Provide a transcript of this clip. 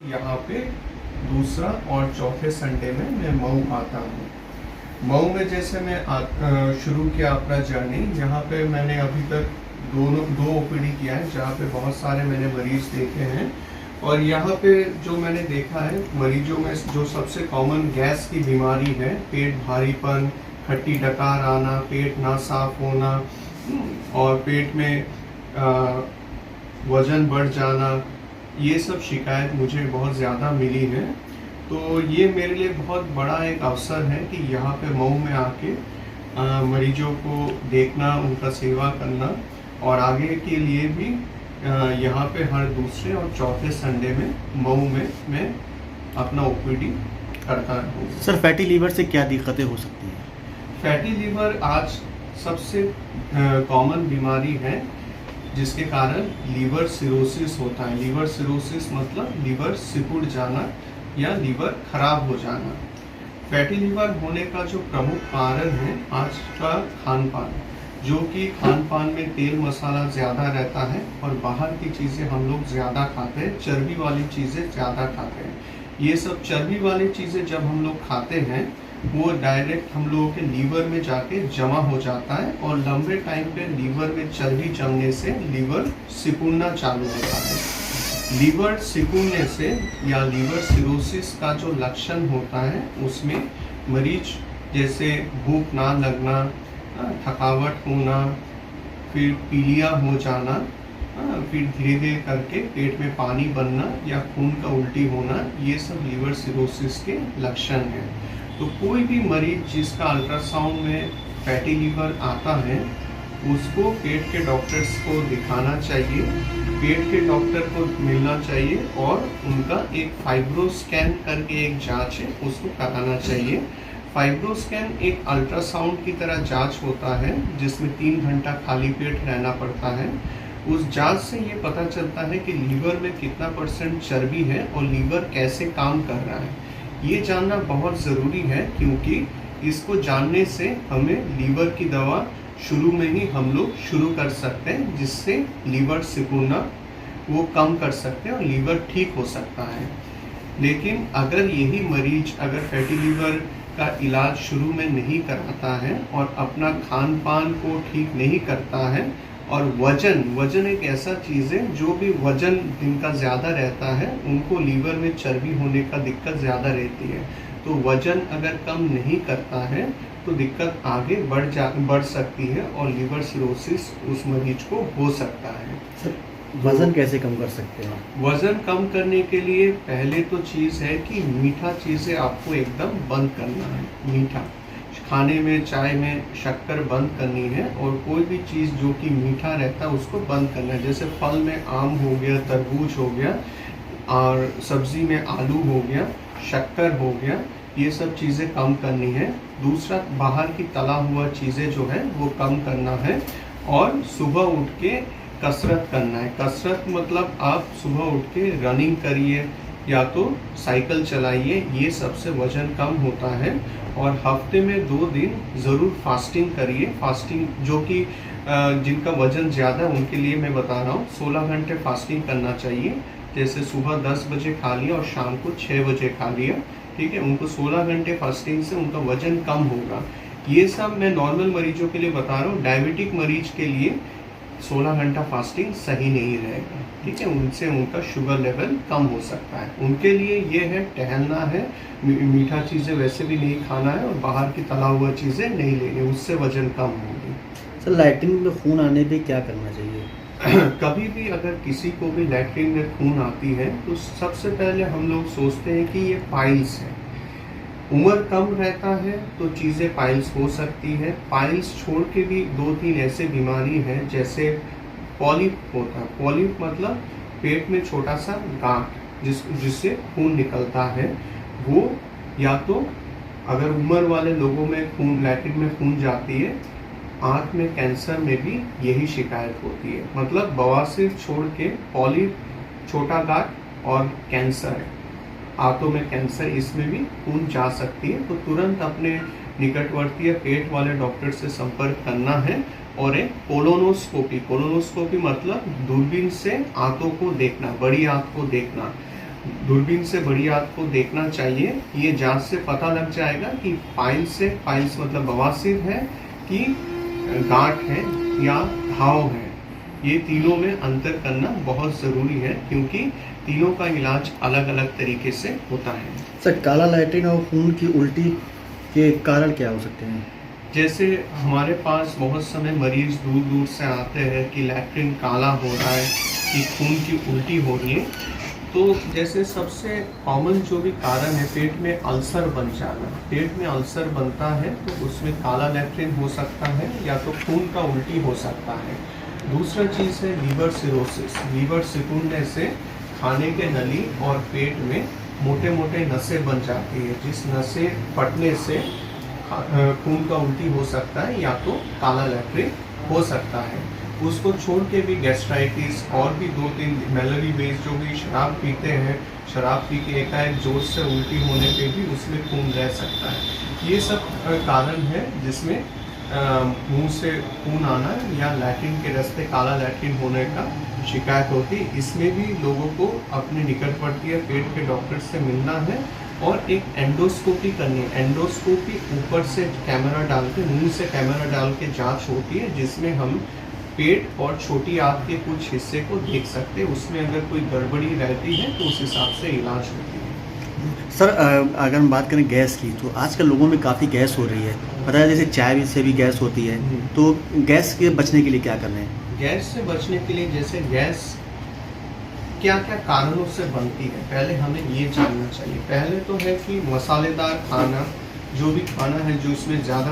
यहाँ पे दूसरा और चौथे संडे में मैं मऊ आता हूँ। मऊ में जैसे मैं शुरू किया अपना जर्नी, यहाँ पे मैंने अभी तक दो ओपीडी किया है, जहाँ पे बहुत सारे मैंने मरीज देखे हैं। और यहाँ पे जो मैंने देखा है मरीजों में जो सबसे कॉमन गैस की बीमारी है, पेट भारीपन, खट्टी डकार आना, पेट ना साफ होना और पेट में वजन बढ़ जाना, ये सब शिकायत मुझे बहुत ज़्यादा मिली है। तो ये मेरे लिए बहुत बड़ा एक अवसर है कि यहाँ पे मऊ में आके मरीजों को देखना, उनका सेवा करना और आगे के लिए भी यहाँ पे हर दूसरे और चौथे संडे में मऊ में मैं अपना ओपीडी करता हूँ। सर, फैटी लीवर से क्या दिक्कतें हो सकती हैं? फैटी लीवर आज सबसे कॉमन बीमारी है जिसके कारण लीवर सिरोसिस होता है। लीवर सिरोसिस मतलब लीवर सिकुड़ जाना या लीवर खराब हो जाना। फैटी लीवर होने का जो प्रमुख कारण है आज का खान पान, जो कि खान पान में तेल मसाला ज़्यादा रहता है और बाहर की चीज़ें हम लोग ज़्यादा खाते हैं, चर्बी वाली चीज़ें ज़्यादा खाते हैं। ये सब चर्बी वाली चीज़ें जब हम लोग खाते हैं वो डायरेक्ट हम लोगों के लीवर में जाके जमा हो जाता है और लंबे टाइम पे लीवर में चर्बी जमने से लीवर सिकुड़ना चालू होता है। लीवर सिकुड़ने से या लीवर सिरोसिस का जो लक्षण होता है उसमें मरीज जैसे भूख ना लगना, थकावट होना, फिर पीलिया हो जाना, फिर धीरे धीरे करके पेट में पानी बनना या खून का उल्टी होना, ये सब लीवर सिरोसिस के लक्षण हैं। तो कोई भी मरीज जिसका अल्ट्रासाउंड में फैटी लीवर आता है उसको पेट के डॉक्टर्स को दिखाना चाहिए, पेट के डॉक्टर को मिलना चाहिए और उनका एक फाइब्रोस्कैन करके एक जांच है उसको कराना चाहिए। फाइब्रोस्कैन एक अल्ट्रासाउंड की तरह जांच होता है जिसमें 3 घंटा खाली पेट रहना पड़ता है। उस जांच से ये पता चलता है कि लीवर में कितना % चर्बी है और लीवर कैसे काम कर रहा है। ये जानना बहुत ज़रूरी है क्योंकि इसको जानने से हमें लीवर की दवा शुरू में ही हम लोग शुरू कर सकते हैं, जिससे लीवर सिकुड़ना वो कम कर सकते हैं और लीवर ठीक हो सकता है। लेकिन अगर यही मरीज अगर फैटी लीवर का इलाज शुरू में नहीं कराता है और अपना खान पान को ठीक नहीं करता है और वजन एक ऐसा चीज़ है, जो भी वजन जिनका ज़्यादा रहता है उनको लीवर में चर्बी होने का दिक्कत ज़्यादा रहती है। तो वजन अगर कम नहीं करता है तो दिक्कत आगे बढ़ सकती है और लीवर सिरोसिस उस मरीज को हो सकता है। सर, वज़न कैसे कम कर सकते हैं? वज़न कम करने के लिए पहले तो चीज़ है कि मीठा चीज़ें आपको एकदम बंद करना है। मीठा खाने में, चाय में शक्कर बंद करनी है और कोई भी चीज़ जो कि मीठा रहता है उसको बंद करना है। जैसे फल में आम हो गया, तरबूज हो गया और सब्ज़ी में आलू हो गया, शक्कर हो गया, ये सब चीज़ें कम करनी है। दूसरा, बाहर की तला हुआ चीज़ें जो है वो कम करना है और सुबह उठ के कसरत करना है। कसरत मतलब आप सुबह उठ के रनिंग करिए या तो साइकिल चलाइए, ये सबसे वज़न कम होता है। और हफ्ते में 2 दिन ज़रूर फास्टिंग करिए। फास्टिंग जो कि जिनका वज़न ज़्यादा है उनके लिए मैं बता रहा हूँ, 16 घंटे फास्टिंग करना चाहिए। जैसे सुबह 10 बजे खा लिया और शाम को 6 बजे खा लिया, ठीक है। उनको 16 घंटे फास्टिंग से उनका वज़न कम होगा। ये सब मैं नॉर्मल मरीजों के लिए बता रहा हूँ। डायबिटिक मरीज के लिए 16 घंटा फास्टिंग सही नहीं रहेगा, ठीक है। उनसे उनका शुगर लेवल कम हो सकता है। उनके लिए ये है टहलना है, मीठा चीज़ें वैसे भी नहीं खाना है और बाहर की तला हुआ चीज़ें नहीं लेनी, उससे वजन कम होगी। सर, लैट्रिन में खून आने पे क्या करना चाहिए? कभी भी अगर किसी को भी लैट्रिन में खून आती है तो सबसे पहले हम लोग सोचते हैं कि ये पाइल्स है। उम्र कम रहता है तो चीज़ें पाइल्स हो सकती है। पाइल्स छोड़ के भी 2-3 ऐसे बीमारी हैं जैसे पॉलिप होता है। पॉलिप मतलब पेट में छोटा सा गांठ जिससे खून निकलता है। वो या तो अगर उम्र वाले लोगों में खून, लैट्रिन में खून जाती है। आँख में कैंसर में भी यही शिकायत होती है। मतलब बवासीर छोड़ के पॉलिप, छोटा गांठ और कैंसर है, आंतों में कैंसर, इसमें भी खून जा सकती है। तो तुरंत अपने निकटवर्तीय पेट वाले डॉक्टर से संपर्क करना है। और एक कोलोनोस्कोपी मतलब दूरबीन से आंतों को देखना, बड़ी आंत को देखना, दूरबीन से बड़ी आंत को देखना चाहिए। ये जांच से पता लग जाएगा कि पाइल्स मतलब बवासीर है कि गांठ है या घाव है। ये तीनों में अंतर करना बहुत ज़रूरी है, क्योंकि तीनों का इलाज अलग अलग तरीके से होता है। सर, काला लैट्रिन और खून की उल्टी के कारण क्या हो सकते हैं? जैसे हमारे पास बहुत समय मरीज दूर दूर से आते हैं कि लैट्रिन काला हो रहा है, कि खून की उल्टी हो रही है। तो जैसे सबसे कॉमन जो भी कारण है, पेट में अल्सर बन जाना। पेट में अल्सर बनता है तो उसमें काला लैट्रिन हो सकता है या तो खून का उल्टी हो सकता है। दूसरा चीज़ है लीवर सिरोसिस। लीवर सिकुड़ने से खाने के नली और पेट में मोटे मोटे नसें बन जाती है, जिस नसें फटने से खून का उल्टी हो सकता है या तो काला लैट्रिन हो सकता है। उसको छोड़ के भी गैस्ट्राइटिस और भी 2-3 मेलरी बेस जो भी शराब पीते हैं, शराब पी के एकाएक जोर से उल्टी होने पे भी उसमें खून रह सकता है। ये सब कारण है जिसमें मुंह से खून आना या लैट्रिन के रास्ते काला लैट्रिन होने का शिकायत होती है। इसमें भी लोगों को अपने निकटवर्तीय पेट के डॉक्टर से मिलना है और एक एंडोस्कोपी करनी है। एंडोस्कोपी ऊपर से कैमरा डाल के, मुंह से कैमरा डाल के जांच होती है, जिसमें हम पेट और छोटी आंत के कुछ हिस्से को देख सकते हैं। उसमें अगर कोई गड़बड़ी रहती है तो उस हिसाब से इलाज होती है। सर, अगर हम बात करें गैस की, तो आजकल लोगों में काफ़ी गैस हो रही है। पता है, जैसे चाय से भी गैस होती है, तो गैस के बचने के लिए क्या करना है? गैस से बचने के लिए, जैसे गैस क्या क्या कारणों से बनती है, पहले हमें ये जानना चाहिए। पहले तो है कि मसालेदार खाना, जो भी खाना है जो उसमें ज़्यादा